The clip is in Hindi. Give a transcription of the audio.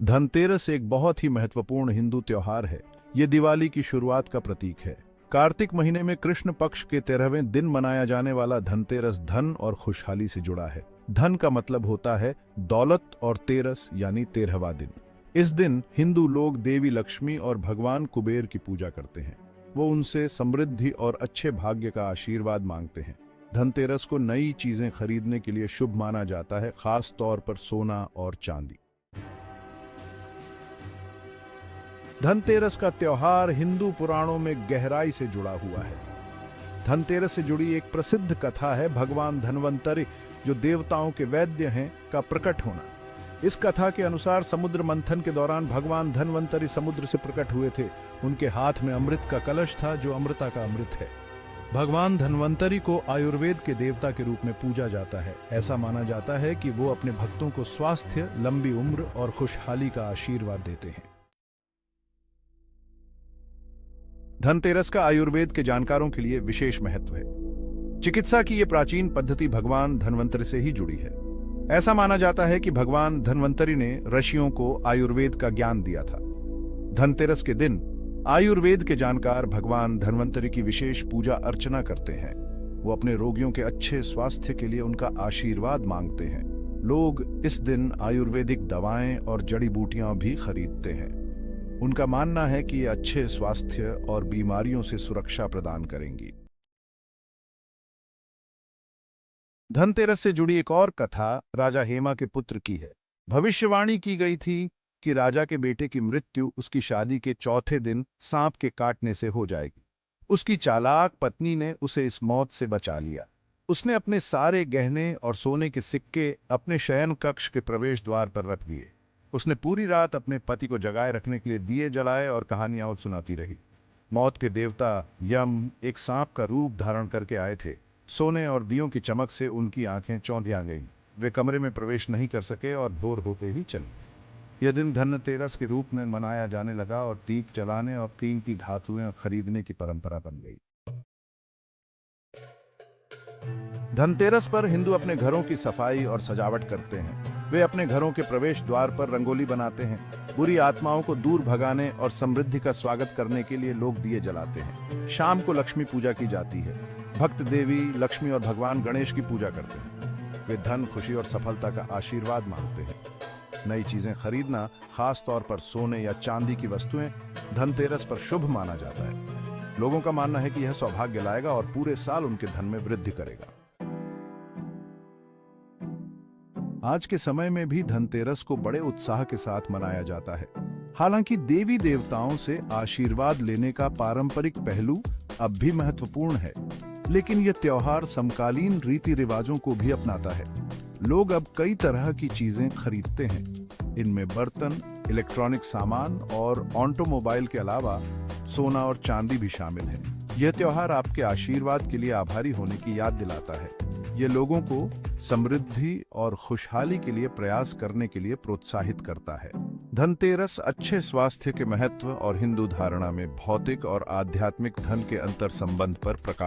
धनतेरस एक बहुत ही महत्वपूर्ण हिंदू त्योहार है। ये दिवाली की शुरुआत का प्रतीक है। कार्तिक महीने में कृष्ण पक्ष के 13वें दिन मनाया जाने वाला धनतेरस धन और खुशहाली से जुड़ा है। धन का मतलब होता है दौलत और तेरस यानी 13वां दिन। इस दिन हिंदू लोग देवी लक्ष्मी और भगवान कुबेर की पूजा करते हैं। वो उनसे समृद्धि और अच्छे भाग्य का आशीर्वाद मांगते हैं। धनतेरस को नई चीजें खरीदने के लिए शुभ माना जाता है, खास तौर पर सोना और चांदी। धनतेरस का त्योहार हिंदू पुराणों में गहराई से जुड़ा हुआ है। धनतेरस से जुड़ी एक प्रसिद्ध कथा है भगवान धन्वंतरि, जो देवताओं के वैद्य हैं, का प्रकट होना। इस कथा के अनुसार समुद्र मंथन के दौरान भगवान धन्वंतरि समुद्र से प्रकट हुए थे। उनके हाथ में अमृत का कलश था, जो अमृता का अमृत है। भगवान धन्वंतरि को आयुर्वेद के देवता के रूप में पूजा जाता है। ऐसा माना जाता है कि वो अपने भक्तों को स्वास्थ्य, लंबी उम्र और खुशहाली का आशीर्वाद देते हैं। धनतेरस का आयुर्वेद के जानकारों के लिए विशेष महत्व है। चिकित्सा की यह प्राचीन पद्धति भगवान धन्वंतरि से ही जुड़ी है। ऐसा माना जाता है कि भगवान धन्वंतरि ने ऋषियों को आयुर्वेद का ज्ञान दिया था। धनतेरस के दिन आयुर्वेद के जानकार भगवान धन्वंतरि की विशेष पूजा अर्चना करते हैं। वो अपने रोगियों के अच्छे स्वास्थ्य के लिए उनका आशीर्वाद मांगते हैं। लोग इस दिन आयुर्वेदिक दवाएं और जड़ी बूटियां भी खरीदते हैं। उनका मानना है कि ये अच्छे स्वास्थ्य और बीमारियों से सुरक्षा प्रदान करेंगी। धनतेरस से जुड़ी एक और कथा राजा हेमा के पुत्र की है। भविष्यवाणी की गई थी कि राजा के बेटे की मृत्यु उसकी शादी के चौथे दिन सांप के काटने से हो जाएगी। उसकी चालाक पत्नी ने उसे इस मौत से बचा लिया। उसने अपने सारे गहने और सोने के सिक्के अपने शयन कक्ष के प्रवेश द्वार पर रख दिए। उसने पूरी रात अपने पति को जगाए रखने के लिए दिए जलाए और कहानियां और सुनाती रही। मौत के देवता यम एक सांप का रूप धारण करके आए थे। सोने और दियों की चमक से उनकी आंखें चौंधिया गईं। वे कमरे में प्रवेश नहीं कर सके और भोर होते ही चले। यह दिन धनतेरस के रूप में मनाया जाने लगा और दीप जलाने और कीमती धातुएं खरीदने की परंपरा बन गई। धनतेरस पर हिंदू अपने घरों की सफाई और सजावट करते हैं। वे अपने घरों के प्रवेश द्वार पर रंगोली बनाते हैं। बुरी आत्माओं को दूर भगाने और समृद्धि का स्वागत करने के लिए लोग दिए जलाते हैं। शाम को लक्ष्मी पूजा की जाती है। भक्त देवी लक्ष्मी और भगवान गणेश की पूजा करते हैं। वे धन, खुशी और सफलता का आशीर्वाद मांगते हैं। नई चीजें खरीदना, खास तौर पर सोने या चांदी की वस्तुएं, धनतेरस पर शुभ माना जाता है। लोगों का मानना है कि यह सौभाग्य लाएगा और पूरे साल उनके धन में वृद्धि करेगा। आज के समय में भी धनतेरस को बड़े उत्साह के साथ मनाया जाता है। हालांकि देवी देवताओं से आशीर्वाद लेने का पारंपरिक पहलू अब भी महत्वपूर्ण है, लेकिन यह त्योहार समकालीन रीति रिवाजों को भी अपनाता है। लोग अब कई तरह की चीजें खरीदते हैं। इनमें बर्तन, इलेक्ट्रॉनिक सामान और ऑटोमोबाइल के अलावा सोना और चांदी भी शामिल है। यह त्योहार आपके आशीर्वाद के लिए आभारी होने की याद दिलाता है। यह लोगों को समृद्धि और खुशहाली के लिए प्रयास करने के लिए प्रोत्साहित करता है। धनतेरस अच्छे स्वास्थ्य के महत्व और हिंदू धारणा में भौतिक और आध्यात्मिक धन के अंतर संबंध पर प्रकाश